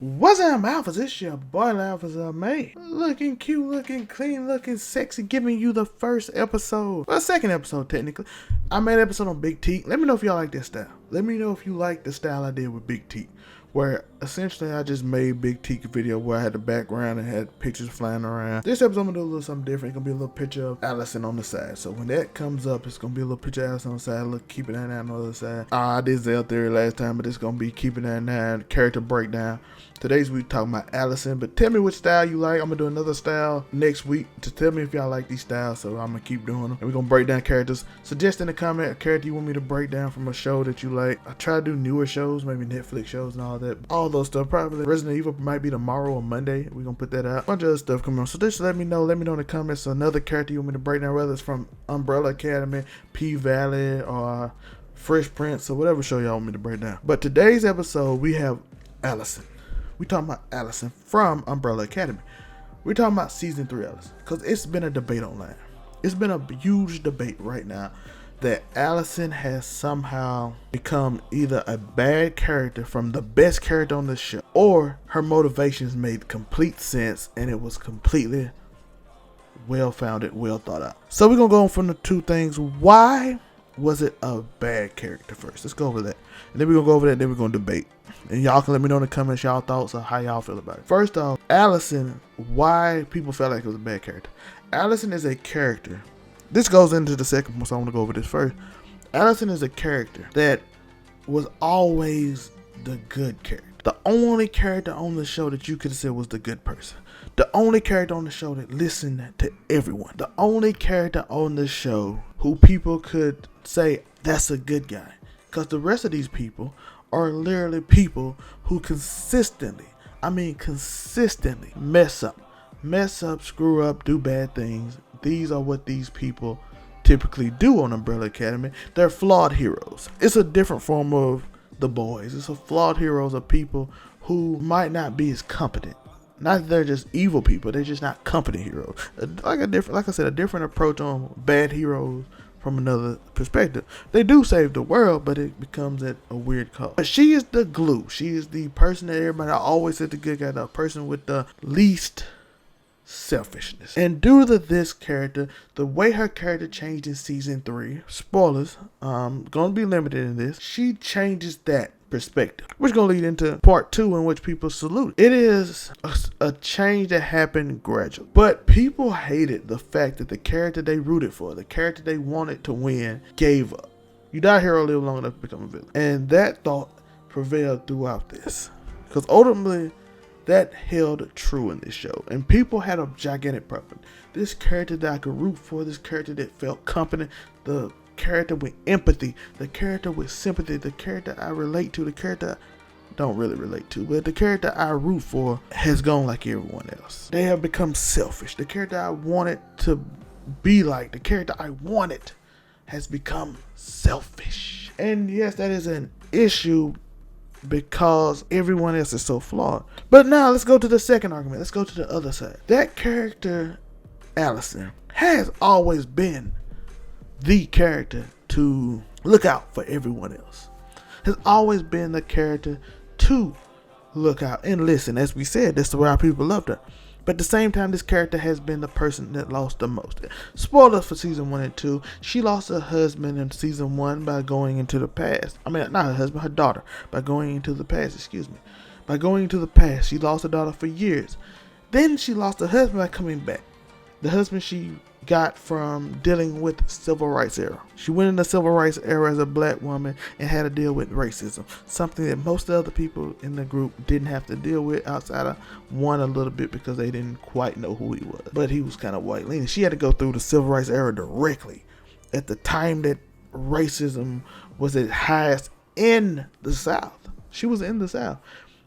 What's up, Alphas? It's your boy, Alphas, man. Looking cute, looking clean, looking sexy, giving you the first episode. Well, second episode, technically. I made an episode on Big T. Let me know if y'all like this style. Let me know if you like the style I did with Big T. Where essentially I just made Big T video where I had the background and had pictures flying around. This episode I'm gonna do a little something different. It's gonna be a little picture of Allison on the side. So when that comes up, it's gonna be a little picture of Allison on the side. Look, keeping that on the other side. I did Zell Theory last time, but it's gonna be keeping that in character breakdown. Today's we talking about Allison, but tell me which style you like. I'm gonna do another style next week to tell me if y'all like these styles. So I'm gonna keep doing them, and we're gonna break down characters. Suggest in the comment a character you want me to break down from a show that you like. I try to do newer shows, maybe Netflix shows and all that. All those stuff. Probably Resident Evil might be tomorrow or Monday. We're gonna put that out. A bunch of other stuff coming on. So just let me know. Let me know in the comments another character you want me to break down, whether it's from Umbrella Academy, P Valley, or Fresh Prince, or whatever show y'all want me to break down. But today's episode we have Allison. We talking about Allison from Umbrella Academy. We're talking about season 3 Allison, because it's been a debate online. It's been a huge debate right now that Allison has somehow become either a bad character from the best character on the show, or her motivations made complete sense and it was completely well-founded, well thought out. So we're gonna go on from the two things. Why was it a bad character first? Let's go over that. And then we're gonna go over that, and then we're gonna debate. And y'all can let me know in the comments y'all thoughts on how y'all feel about it. First off, Allison, why people felt like it was a bad character. Allison is a character. This goes into the second one, so I want to go over this first. Allison is a character that was always the good character. The only character on the show that you could say was the good person. The only character on the show that listened to everyone. The only character on the show who people could say, that's a good guy. Because the rest of these people are literally people who consistently mess up, screw up, do bad things. These are what these people typically do on Umbrella Academy. They're flawed heroes. It's a different form of the boys. It's a flawed heroes of people who might not be as competent. Not that they're just evil people, they're just not competent heroes. Like I said, a different approach on bad heroes from another perspective. They do save the world, but it becomes at a weird cost. But she is the glue. She is the person that everybody always said the good guy, the person with the least selfishness. And due to this character, the way her character changed in season 3, spoilers, gonna be limited in this, she changes that perspective, which is gonna lead into part 2 in which people salute. It is a change that happened gradually, but people hated the fact that the character they rooted for, the character they wanted to win, gave up. You die hero, live long enough to become a villain. And that thought prevailed throughout this, because ultimately that held true in this show, and people had a gigantic problem. This character that I could root for, this character that felt competent, the character with empathy, the character with sympathy, the character I relate to, the character I don't really relate to, but the character I root for has gone like everyone else. They have become selfish. The character I wanted to be like, the character I wanted, has become selfish. And yes, that is an issue because everyone else is so flawed. But now let's go to the second argument. Let's go to the other side. That character, Allison, has always been the character to look out for everyone else. Has always been the character to look out and listen. As we said, that's why people loved her. But at the same time, this character has been the person that lost the most. Spoilers for season 1 and 2. She lost her husband in season 1 by going into the past. I mean, not her husband, her daughter. By going into the past, By going into the past, she lost her daughter for years. Then she lost her husband by coming back. The husband she got from dealing with civil rights era. She went in the civil rights era as a black woman and had to deal with racism, something that most of the other people in the group didn't have to deal with, outside of one a little bit because they didn't quite know who he was, but he was kind of white leaning. She had to go through the civil rights era directly at the time that racism was at highest in the South. She was in the South,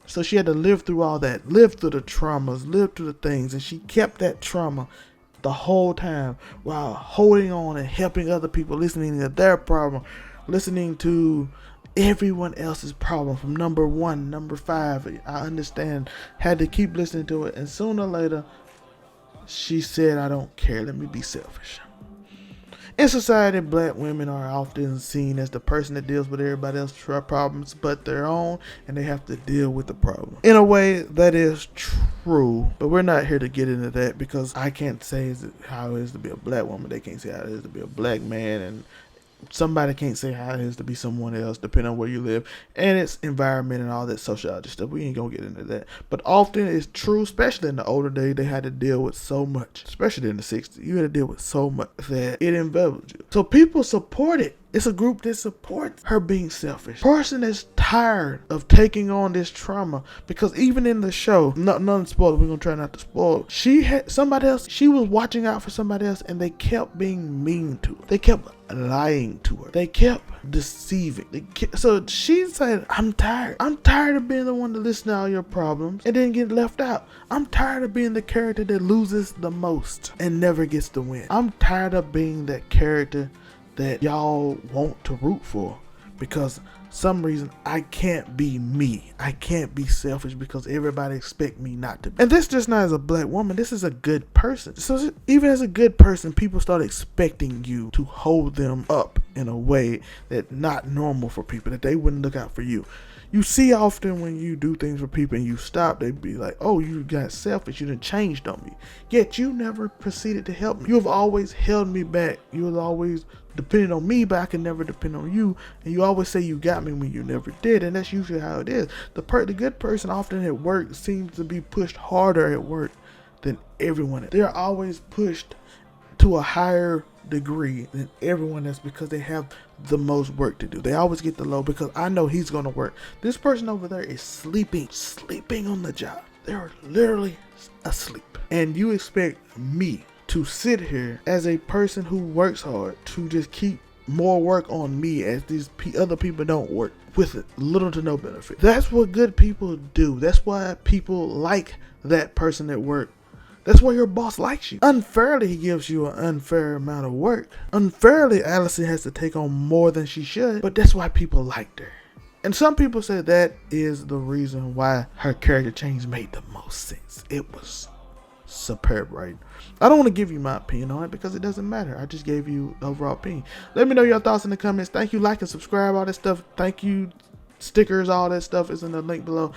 so she had to live through all that, live through the traumas, live through the things, and she kept that trauma the whole time while holding on and helping other people, listening to their problem, listening to everyone else's problem from number 1, number 5. I understand, had to keep listening to it, and sooner or later she said, I don't care, let me be selfish. In society, black women are often seen as the person that deals with everybody else's problems but their own, and they have to deal with the problem. In a way, that is true, but we're not here to get into that because I can't say how it is to be a black woman. They can't say how it is to be a black man, and somebody can't say how it is to be someone else depending on where you live and its environment and all that sociology stuff. We ain't gonna get into that, but often it's true, especially in the older days. They had to deal with so much, especially in the 60s. You had to deal with so much that it enveloped you. So people support it. It's a group that supports her being selfish. Person that's tired of taking on this trauma, because even in the show, none spoilers, we're gonna try not to spoil. She had somebody else, she was watching out for somebody else, and they kept being mean to her. They kept lying to her. They kept deceiving. So she said, I'm tired. I'm tired of being the one to listen to all your problems and then get left out. I'm tired of being the character that loses the most and never gets the win. I'm tired of being that character that y'all want to root for, because some reason I can't be me. I can't be selfish because everybody expect me not to be. And this just not as a black woman, this is a good person. So even as a good person, people start expecting you to hold them up in a way that not normal for people, that they wouldn't look out for you. You see often when you do things for people and you stop, they be like, oh, you got selfish, you done changed on me. Yet you never proceeded to help me. You have always held me back. You have always depended on me, but I can never depend on you. And you always say you got me when you never did. And that's usually how it is. The good person often at work seems to be pushed harder at work than everyone else. They're always pushed to a higher degree than everyone else because they have the most work to do. They always get the low because I know he's going to work. This person over there is sleeping on the job. They're literally asleep. And you expect me to sit here as a person who works hard to just keep more work on me as these other people don't work with little to no benefit. That's what good people do. That's why people like that person at work. That's why your boss likes you. Unfairly, he gives you an unfair amount of work. Unfairly, Allison has to take on more than she should, but that's why people liked her. And some people say that is the reason why her character change made the most sense. It was superb, right? I don't want to give you my opinion on it because it doesn't matter. I just gave you overall opinion. Let me know your thoughts in the comments. Thank you, like and subscribe, all that stuff. Thank you, stickers, all that stuff is in the link below.